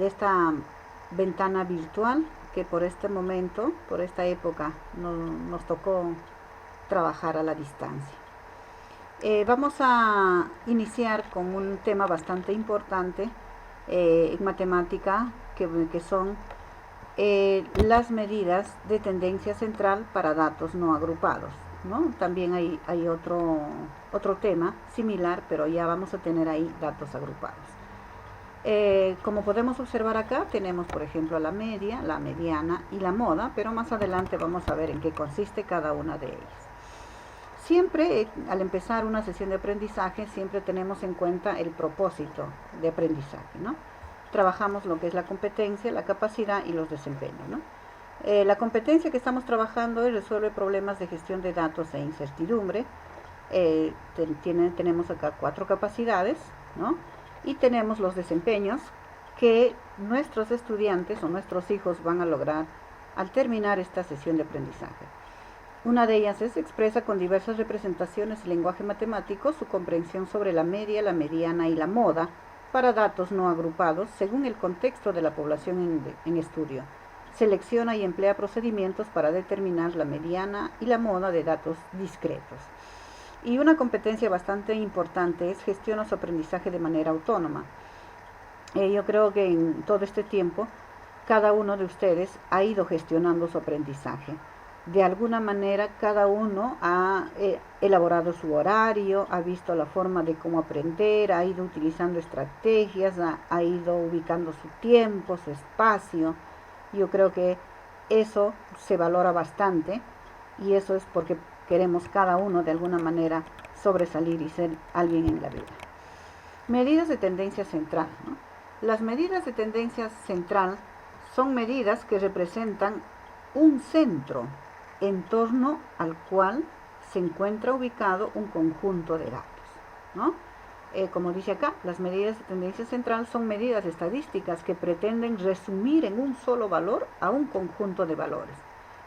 esta ventana virtual que por este momento, por esta época, nos tocó trabajar a la distancia. Vamos a iniciar con un tema bastante importante en matemática, que son las medidas de tendencia central para datos no agrupados, ¿no? También hay otro tema similar, pero ya vamos a tener ahí datos agrupados. Como podemos observar acá, tenemos por ejemplo la media, la mediana y la moda, pero más adelante vamos a ver en qué consiste cada una de ellas. Siempre, al empezar una sesión de aprendizaje, siempre tenemos en cuenta el propósito de aprendizaje, ¿no? Trabajamos lo que es la competencia, la capacidad y los desempeños, ¿no? La competencia que estamos trabajando es resuelve problemas de gestión de datos e incertidumbre. Tenemos acá 4 capacidades, ¿no? Y tenemos los desempeños que nuestros estudiantes o nuestros hijos van a lograr al terminar esta sesión de aprendizaje. Una de ellas es expresa con diversas representaciones y lenguaje matemático su comprensión sobre la media, la mediana y la moda para datos no agrupados según el contexto de la población en estudio. Selecciona y emplea procedimientos para determinar la mediana y la moda de datos discretos. Y una competencia bastante importante es gestiona su aprendizaje de manera autónoma. Yo creo que en todo este tiempo cada uno de ustedes ha ido gestionando su aprendizaje. De alguna manera cada uno ha elaborado su horario, ha visto la forma de cómo aprender, ha ido utilizando estrategias, ha ido ubicando su tiempo, su espacio. Yo creo que eso se valora bastante y eso es porque queremos cada uno de alguna manera sobresalir y ser alguien en la vida. Medidas de tendencia central, ¿no? Las medidas de tendencia central son medidas que representan un centro en torno al cual se encuentra ubicado un conjunto de datos, ¿no? Como dice acá, las medidas de tendencia central son medidas estadísticas que pretenden resumir en un solo valor a un conjunto de valores.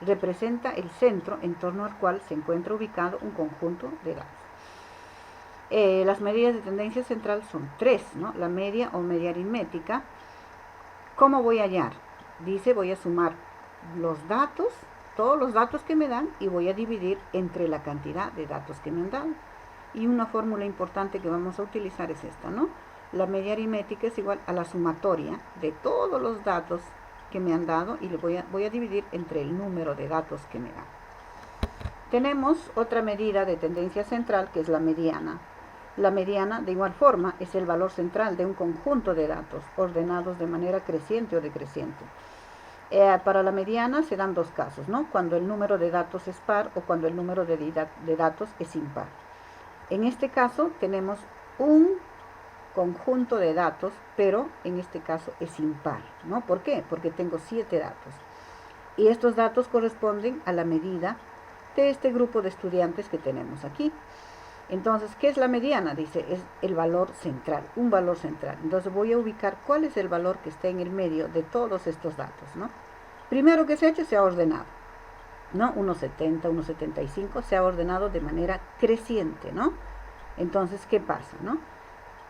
Representa el centro en torno al cual se encuentra ubicado un conjunto de datos. Las medidas de tendencia central son 3, ¿no? La media o media aritmética. ¿Cómo voy a hallar? Dice, voy a sumar los datos, todos los datos que me dan, y voy a dividir entre la cantidad de datos que me han dado. Y una fórmula importante que vamos a utilizar es esta, ¿no? La media aritmética es igual a la sumatoria de todos los datos que me han dado y le voy a dividir entre el número de datos que me dan. Tenemos otra medida de tendencia central que es la mediana. La mediana, de igual forma, es el valor central de un conjunto de datos ordenados de manera creciente o decreciente. Para la mediana se dan 2 casos, ¿no? Cuando el número de datos es par o cuando el número de datos es impar. En este caso tenemos un conjunto de datos, pero en este caso es impar, ¿no? ¿Por qué? Porque tengo 7 datos. Y estos datos corresponden a la medida de este grupo de estudiantes que tenemos aquí. Entonces, ¿qué es la mediana? Dice, es el valor central, un valor central. Entonces voy a ubicar cuál es el valor que está en el medio de todos estos datos, ¿no? Primero que se ha hecho, se ha ordenado, ¿no? 1,70, 1,75, se ha ordenado de manera creciente, ¿no? Entonces, ¿qué pasa, no?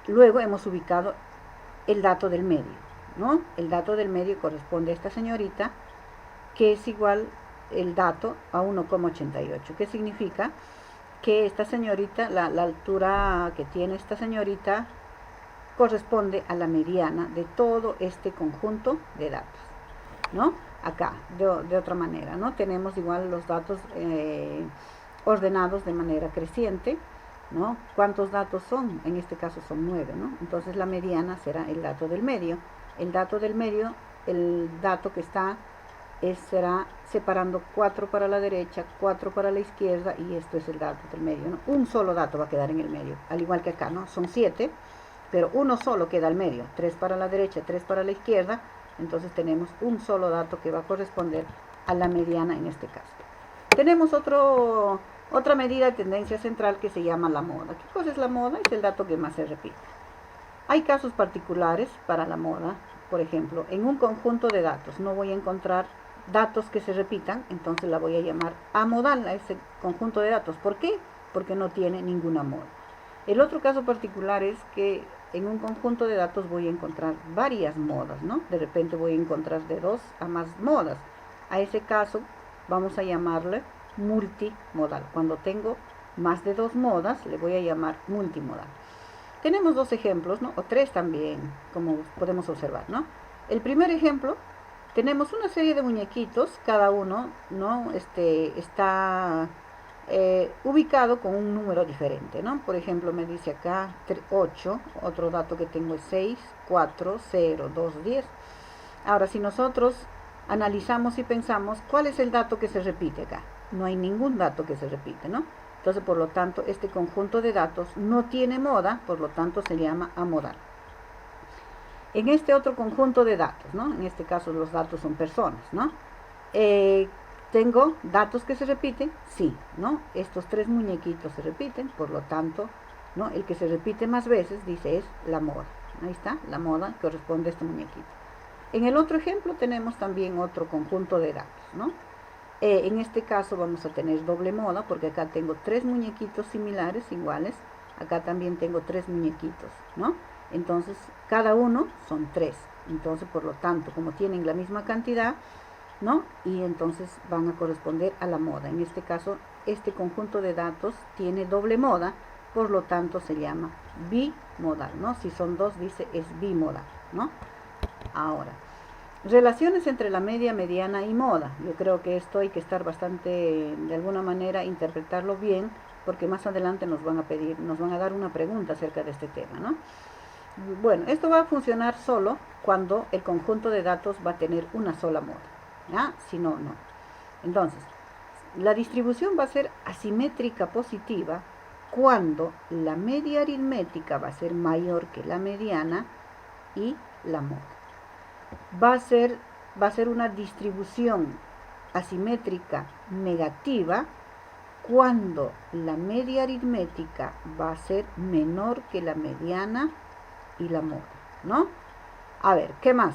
Luego hemos ubicado el dato del medio, ¿no? El dato del medio corresponde a esta señorita, que es igual el dato a 1,88. ¿Qué significa? Que esta señorita, la altura que tiene esta señorita corresponde a la mediana de todo este conjunto de datos, ¿no? Acá, de otra manera, ¿no? Tenemos igual los datos ordenados de manera creciente, ¿no? ¿Cuántos datos son? En este caso son 9, ¿no? Entonces la mediana será el dato del medio. El dato del medio, el dato que está será separando 4 para la derecha, 4 para la izquierda, y esto es el dato del medio, ¿no? Un solo dato va a quedar en el medio, al igual que acá, ¿no? Son 7, pero uno solo queda al medio, 3 para la derecha, 3 para la izquierda, entonces tenemos un solo dato que va a corresponder a la mediana en este caso. Tenemos otra medida de tendencia central que se llama la moda. ¿Qué cosa es la moda? Es el dato que más se repite. Hay casos particulares para la moda. Por ejemplo, en un conjunto de datos no voy a encontrar datos que se repitan, entonces la voy a llamar amodal a ese conjunto de datos. ¿Por qué? Porque no tiene ninguna moda. El otro caso particular es que en un conjunto de datos voy a encontrar varias modas, ¿no? De repente voy a encontrar de 2 a más modas. A ese caso vamos a llamarle multimodal. Cuando tengo más de 2 modas, le voy a llamar multimodal. Tenemos 2 ejemplos, ¿no? O 3 también, como podemos observar, ¿no? El primer ejemplo, tenemos una serie de muñequitos, cada uno, ¿no? Está ubicado con un número diferente, ¿no? Por ejemplo, me dice acá 8, otro dato que tengo es 6, 4, 0, 2, 10. Ahora, si nosotros analizamos y pensamos, ¿cuál es el dato que se repite acá? No hay ningún dato que se repite, ¿no? Entonces, por lo tanto, este conjunto de datos no tiene moda, por lo tanto se llama amodal. En este otro conjunto de datos, ¿no? En este caso los datos son personas, ¿no? ¿Tengo datos que se repiten? Sí, ¿no? Estos 3 muñequitos se repiten, por lo tanto, ¿no? El que se repite más veces, dice, es la moda. Ahí está, la moda corresponde a este muñequito. En el otro ejemplo tenemos también otro conjunto de datos, ¿no? En este caso vamos a tener doble moda, porque acá tengo 3 muñequitos similares, iguales. Acá también tengo 3 muñequitos, ¿no? Entonces, cada uno son 3. Entonces, por lo tanto, como tienen la misma cantidad, ¿no? Y entonces van a corresponder a la moda. En este caso, este conjunto de datos tiene doble moda, por lo tanto se llama bimodal, ¿no? Si son 2, dice es bimodal, ¿no? Ahora, relaciones entre la media, mediana y moda. Yo creo que esto hay que estar bastante, de alguna manera, interpretarlo bien, porque más adelante nos van a dar una pregunta acerca de este tema, ¿no? Bueno, esto va a funcionar solo cuando el conjunto de datos va a tener una sola moda, ¿ya? Si no, no. Entonces, la distribución va a ser asimétrica positiva cuando la media aritmética va a ser mayor que la mediana y la moda. Va a ser una distribución asimétrica negativa cuando la media aritmética va a ser menor que la mediana y la moda, ¿no? A ver, ¿qué más?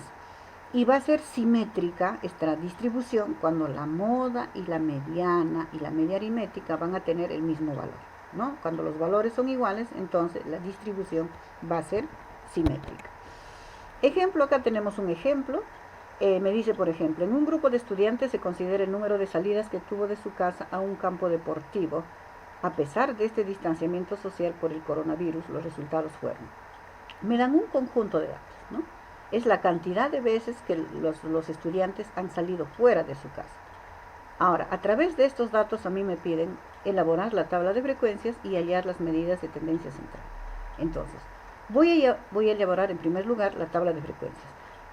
Y va a ser simétrica esta distribución cuando la moda y la mediana y la media aritmética van a tener el mismo valor, ¿no? Cuando los valores son iguales, entonces la distribución va a ser simétrica. Ejemplo, acá tenemos un ejemplo. Me dice, por ejemplo, en un grupo de estudiantes se considera el número de salidas que tuvo de su casa a un campo deportivo. A pesar de este distanciamiento social por el coronavirus, los resultados fueron. Me dan un conjunto de datos, ¿no? Es la cantidad de veces que los estudiantes han salido fuera de su casa. Ahora, a través de estos datos a mí me piden elaborar la tabla de frecuencias y hallar las medidas de tendencia central. Entonces, voy a elaborar en primer lugar la tabla de frecuencias.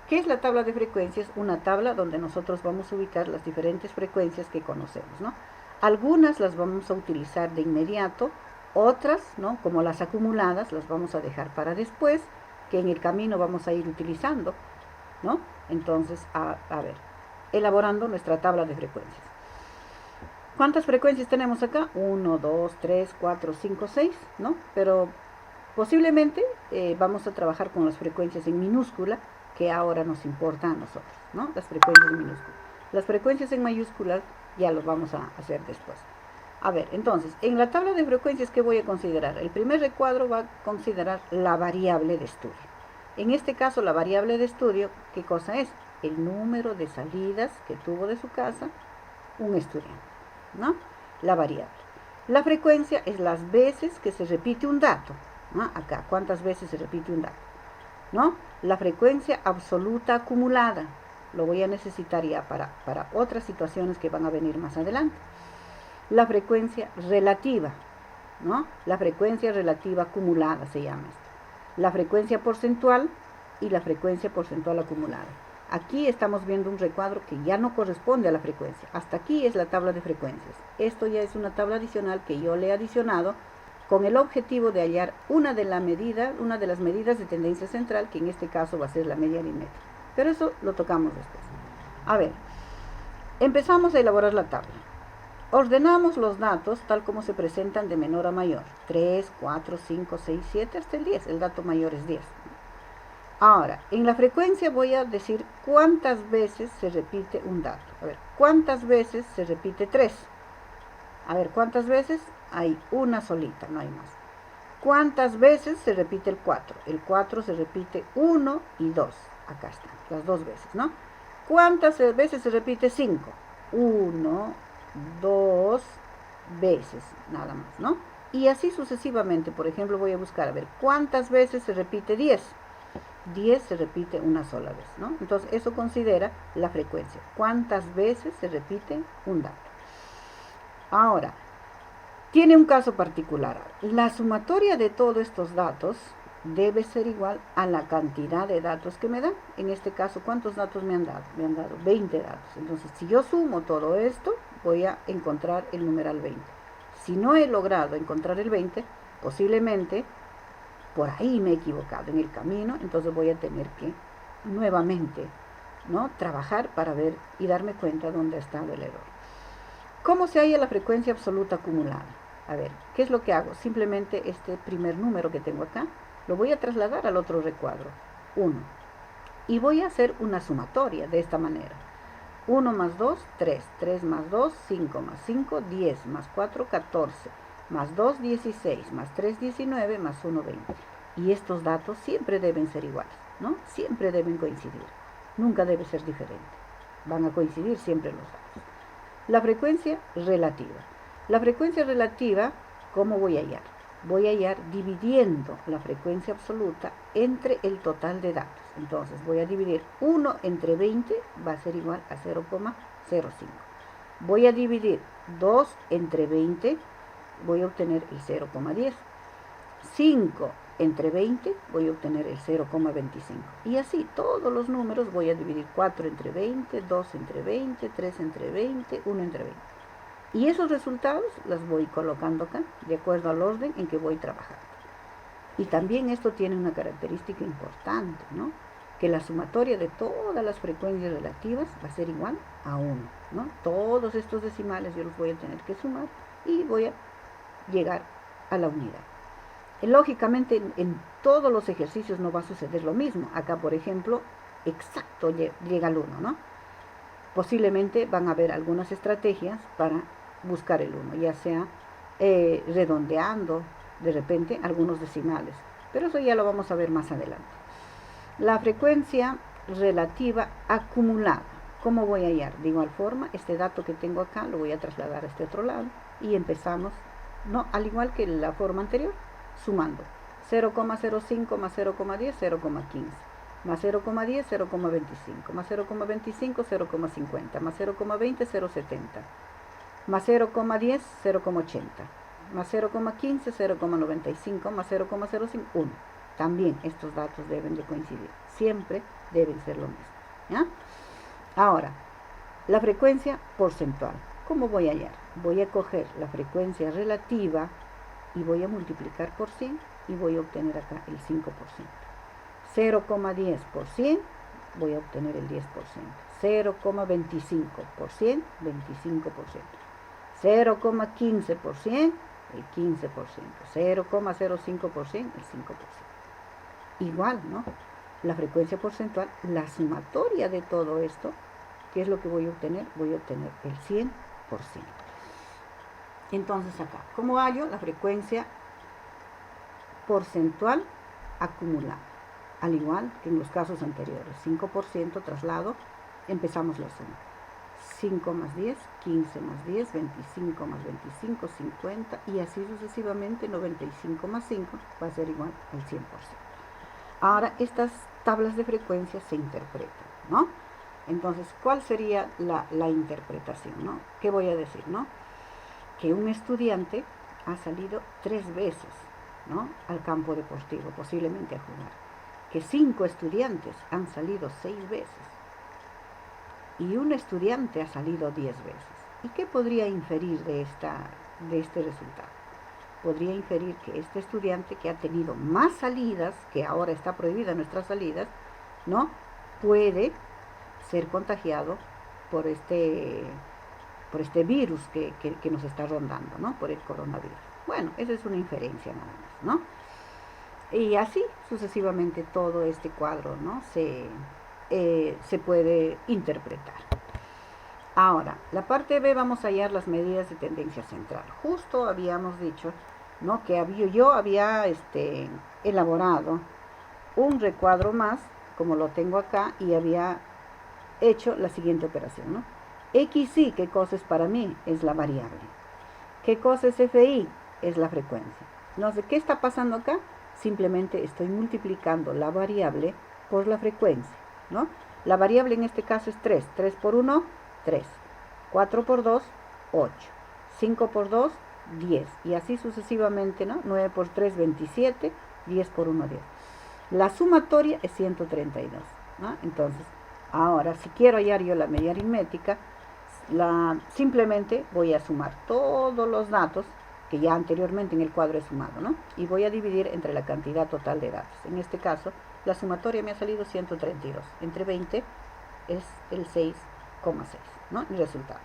¿Qué es la tabla de frecuencias? Una tabla donde nosotros vamos a ubicar las diferentes frecuencias que conocemos, ¿no? Algunas las vamos a utilizar de inmediato, otras, ¿no? Como las acumuladas, las vamos a dejar para después, que en el camino vamos a ir utilizando, ¿no? Entonces, a ver, elaborando nuestra tabla de frecuencias. ¿Cuántas frecuencias tenemos acá? 1, 2, 3, 4, 5, 6, ¿no? Pero posiblemente vamos a trabajar con las frecuencias en minúscula, que ahora nos importa a nosotros, ¿no? Las frecuencias en minúscula. Las frecuencias en mayúsculas ya los vamos a hacer después. A ver, entonces, en la tabla de frecuencias, ¿qué voy a considerar? El primer recuadro va a considerar la variable de estudio. En este caso, la variable de estudio, ¿qué cosa es? El número de salidas que tuvo de su casa un estudiante, ¿no? La variable. La frecuencia es las veces que se repite un dato, ¿no? Acá, ¿cuántas veces se repite un dato? ¿No? La frecuencia absoluta acumulada, lo voy a necesitar ya para otras situaciones que van a venir más adelante. La frecuencia relativa, ¿no? La frecuencia relativa acumulada se llama esto. La frecuencia porcentual y la frecuencia porcentual acumulada. Aquí estamos viendo un recuadro que ya no corresponde a la frecuencia. Hasta aquí es la tabla de frecuencias. Esto ya es una tabla adicional que yo le he adicionado con el objetivo de hallar una de las medidas de tendencia central, que en este caso va a ser la media aritmética. Pero eso lo tocamos después. A ver, empezamos a elaborar la tabla. Ordenamos los datos tal como se presentan de menor a mayor. 3, 4, 5, 6, 7, hasta el 10. El dato mayor es 10. Ahora, en la frecuencia voy a decir cuántas veces se repite un dato. A ver, ¿cuántas veces se repite 3? A ver, ¿cuántas veces? Hay una solita, no hay más. ¿Cuántas veces se repite el 4? El 4 se repite 1 y 2. Acá están, las dos veces, ¿no? ¿Cuántas veces se repite 5? 1, 2 veces, nada más, ¿no? Y así sucesivamente. Por ejemplo, voy a buscar, a ver, ¿cuántas veces se repite 10? 10 se repite una sola vez, ¿no? Entonces, eso considera la frecuencia. ¿Cuántas veces se repite un dato? Ahora, tiene un caso particular. La sumatoria de todos estos datos debe ser igual a la cantidad de datos que me dan. En este caso, ¿cuántos datos me han dado? Me han dado 20 datos. Entonces, si yo sumo todo esto, voy a encontrar el numeral 20. Si no he logrado encontrar el 20, posiblemente por ahí me he equivocado en el camino, entonces voy a tener que nuevamente, ¿no?, trabajar para ver y darme cuenta dónde ha estado el error. ¿Cómo se halla la frecuencia absoluta acumulada? A ver, ¿qué es lo que hago? Simplemente este primer número que tengo acá, lo voy a trasladar al otro recuadro, 1. Y voy a hacer una sumatoria de esta manera. 1 más 2, 3. 3 más 2, 5 más 5, 10. Más 4, 14. Más 2, 16. Más 3, 19. Más 1, 20. Y estos datos siempre deben ser iguales, ¿no? Siempre deben coincidir. Nunca debe ser diferente. Van a coincidir siempre los datos. La frecuencia relativa. La frecuencia relativa, ¿cómo voy a hallar? Voy a hallar dividiendo la frecuencia absoluta entre el total de datos. Entonces voy a dividir 1 entre 20, va a ser igual a 0,05. Voy a dividir 2 entre 20, voy a obtener el 0,10. 5 entre 20, voy a obtener el 0,25. Y así, todos los números voy a dividir 4 entre 20, 2 entre 20, 3 entre 20, 1 entre 20. Y esos resultados los voy colocando acá, de acuerdo al orden en que voy trabajando. Y también esto tiene una característica importante, ¿no? Que la sumatoria de todas las frecuencias relativas va a ser igual a 1, ¿no? Todos estos decimales yo los voy a tener que sumar y voy a llegar a la unidad. Lógicamente, en todos los ejercicios no va a suceder lo mismo. Acá, por ejemplo, exacto llega al 1, ¿no? Posiblemente van a haber algunas estrategias para buscar el 1, ya sea redondeando de repente algunos decimales, pero eso ya lo vamos a ver más adelante. La frecuencia relativa acumulada, ¿cómo voy a hallar? De igual forma, este dato que tengo acá lo voy a trasladar a este otro lado y empezamos, no, al igual que la forma anterior, sumando 0,05 más 0,10, 0,15. Más 0,10, 0,25, más 0,25, 0,50, más 0,20, 0,70, más 0,10, 0,80, más 0,15, 0,95, más 0,05, 1. También estos datos deben de coincidir, siempre deben ser lo mismo, ¿ya? Ahora, la frecuencia porcentual, ¿cómo voy a hallar? Voy a coger la frecuencia relativa y voy a multiplicar por 100 y voy a obtener acá el 5%. 0,10 por 100, voy a obtener el 10%. 0,25 por 100, 25%. 0,15 por 100, el 15%. 0,05 por 100, el 5%. Igual, ¿no? La frecuencia porcentual, la sumatoria de todo esto, ¿qué es lo que voy a obtener? Voy a obtener el 100%. Entonces acá, ¿cómo hallo la frecuencia porcentual acumulada? Al igual que en los casos anteriores, 5% traslado, empezamos la suma. 5 más 10, 15 más 10, 25 más 25, 50, y así sucesivamente. 95 más 5 va a ser igual al 100%. Ahora, estas tablas de frecuencia se interpretan, ¿no? Entonces, ¿cuál sería la interpretación, no? ¿Qué voy a decir, no? Que un estudiante ha salido 3 veces, ¿no?, al campo deportivo, posiblemente a jugar. Que 5 estudiantes han salido 6 veces y un estudiante ha salido 10 veces. ¿Y qué podría inferir de este resultado? Podría inferir que este estudiante, que ha tenido más salidas, que ahora está prohibida nuestras salidas, ¿no?, puede ser contagiado por este virus que nos está rondando, ¿no?, por el coronavirus. Bueno, esa es una inferencia nada más, ¿no? Y así sucesivamente todo este cuadro, ¿no?, se puede interpretar. Ahora, la parte B, vamos a hallar las medidas de tendencia central. Justo habíamos dicho ¿no? Que yo había elaborado un recuadro más, como lo tengo acá, y había hecho la siguiente operación, ¿no? XY, ¿qué cosa es para mí? Es la variable. ¿Qué cosa es FI? Es la frecuencia. No sé, ¿qué está pasando acá? Simplemente estoy multiplicando la variable por la frecuencia, ¿no? La variable en este caso es 3. 3 por 1, 3. 4 por 2, 8. 5 por 2, 10. Y así sucesivamente, ¿no? 9 por 3, 27. 10 por 1, 10. La sumatoria es 132, ¿no? Entonces, ahora, si quiero hallar yo la media aritmética, simplemente voy a sumar todos los datos que ya anteriormente en el cuadro he sumado, ¿no? Y voy a dividir entre la cantidad total de datos. En este caso, la sumatoria me ha salido 132. Entre 20 es el 6,6, ¿no? El resultado.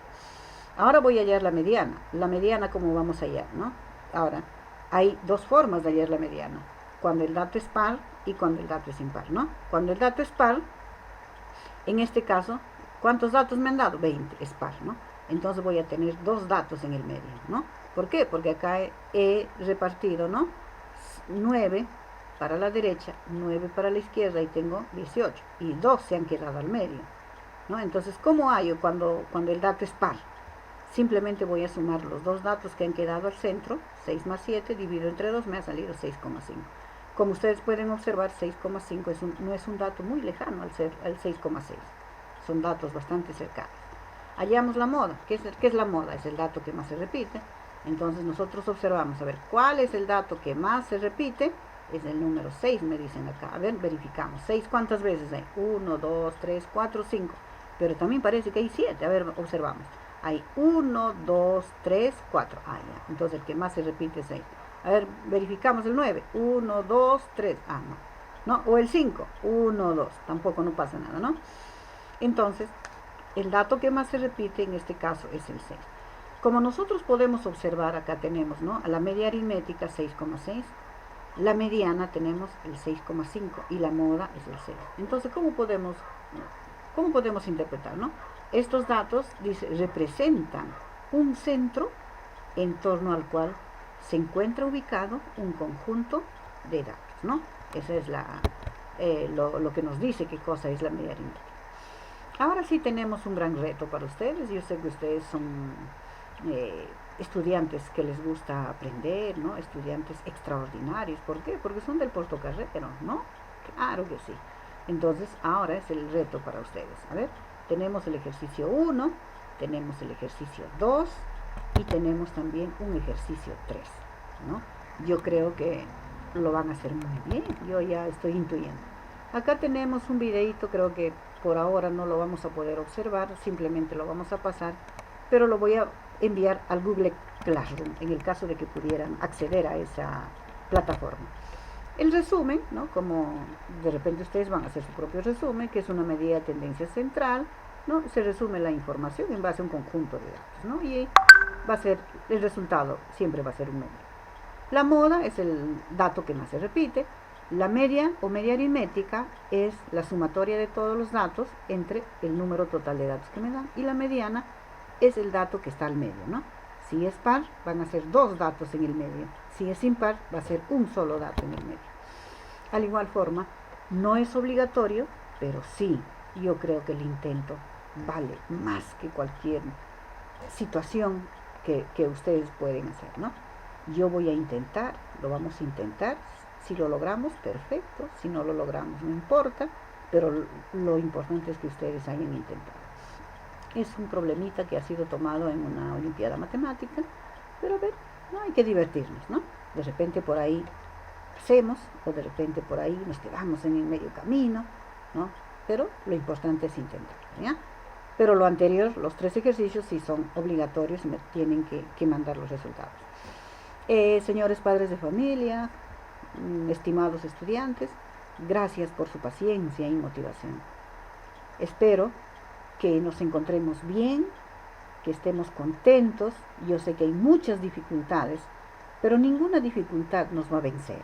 Ahora voy a hallar la mediana. La mediana, ¿cómo vamos a hallar, no? Ahora, hay dos formas de hallar la mediana. Cuando el dato es par y cuando el dato es impar, ¿no? Cuando el dato es par, en este caso, ¿cuántos datos me han dado? 20, es par, ¿no? Entonces voy a tener dos datos en el medio, ¿no? ¿Por qué? Porque acá he repartido, ¿no? 9 para la derecha, 9 para la izquierda y tengo 18. Y 2 se han quedado al medio, ¿no? Entonces, ¿cómo hallo cuando el dato es par? Simplemente voy a sumar los dos datos que han quedado al centro, 6 más 7, dividido entre 2, me ha salido 6,5. Como ustedes pueden observar, 6,5 no es un dato muy lejano al 6,6. Son datos bastante cercanos. Hallamos la moda. ¿Qué es la moda? Es el dato que más se repite. Entonces nosotros observamos, a ver, ¿cuál es el dato que más se repite? Es el número 6, me dicen acá. A ver, verificamos. 6, ¿cuántas veces hay? 1, 2, 3, 4, 5. Pero también parece que hay 7. A ver, observamos. Hay 1, 2, 3, 4. Ah, ya. Entonces el que más se repite es 6. A ver, verificamos el 9. 1, 2, 3. Ah, no. ¿No? O el 5. 1, 2. Tampoco, no pasa nada, ¿no? Entonces, el dato que más se repite en este caso es el 6. Como nosotros podemos observar, acá tenemos, ¿no? A la media aritmética 6,6. La mediana tenemos el 6,5 y la moda es el 6. Entonces, ¿cómo podemos interpretar, no? Estos datos representan un centro en torno al cual se encuentra ubicado un conjunto de datos, ¿no? Esa es lo que nos dice qué cosa es la media aritmética. Ahora sí tenemos un gran reto para ustedes. Yo sé que ustedes son estudiantes que les gusta aprender, ¿no? Estudiantes extraordinarios. ¿Por qué? Porque son del portocarrero, ¿no? Claro que sí. Entonces, ahora es el reto para ustedes. A ver, tenemos el ejercicio 1, tenemos el ejercicio 2 y tenemos también un ejercicio 3, ¿no? Yo creo que lo van a hacer muy bien. Yo ya estoy intuyendo. Acá tenemos un videito, creo que por ahora no lo vamos a poder observar, simplemente lo vamos a pasar, pero lo voy a enviar al Google Classroom, en el caso de que pudieran acceder a esa plataforma. El resumen, ¿no? Como de repente ustedes van a hacer su propio resumen, que es una medida de tendencia central, ¿no? Se resume la información en base a un conjunto de datos, ¿no? Y va a ser, el resultado siempre va a ser un número. La moda es el dato que más se repite. La media o media aritmética es la sumatoria de todos los datos entre el número total de datos que me dan. Y la mediana es el dato que está al medio, ¿no? Si es par, van a ser dos datos en el medio. Si es impar, va a ser un solo dato en el medio. Al igual forma, no es obligatorio, pero sí, yo creo que el intento vale más que cualquier situación que ustedes pueden hacer, ¿no? Yo voy a intentar, lo vamos a intentar. Si lo logramos, perfecto. Si no lo logramos, no importa. Pero lo importante es que ustedes hayan intentado. Es un problemita que ha sido tomado en una olimpiada matemática. Pero a ver, no hay que divertirnos, ¿no? De repente por ahí hacemos, o de repente por ahí nos quedamos en el medio camino, ¿no? Pero lo importante es intentarlo, ¿ya? Pero lo anterior, los 3 ejercicios, sí son obligatorios y me tienen que mandar los resultados. Señores padres de familia, estimados estudiantes, gracias por su paciencia y motivación. Espero que nos encontremos bien, que estemos contentos. Yo sé que hay muchas dificultades, pero ninguna dificultad nos va a vencer,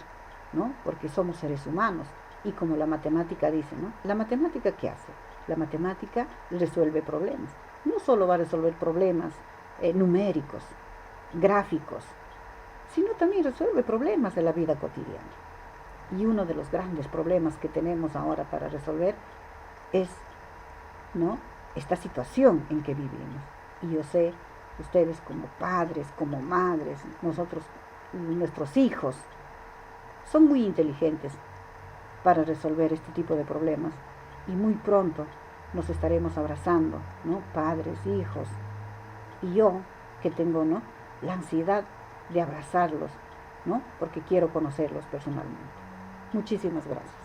¿no? Porque somos seres humanos y como la matemática dice, ¿no? ¿La matemática qué hace? La matemática resuelve problemas. No solo va a resolver problemas numéricos, gráficos, sino también resuelve problemas de la vida cotidiana. Y uno de los grandes problemas que tenemos ahora para resolver es, ¿no?, esta situación en que vivimos. Y yo sé, ustedes como padres, como madres, nosotros, nuestros hijos, son muy inteligentes para resolver este tipo de problemas. Y muy pronto nos estaremos abrazando, ¿no?, padres, hijos. Y yo, que tengo, ¿no?, la ansiedad de abrazarlos, ¿no?, porque quiero conocerlos personalmente. Muchísimas gracias.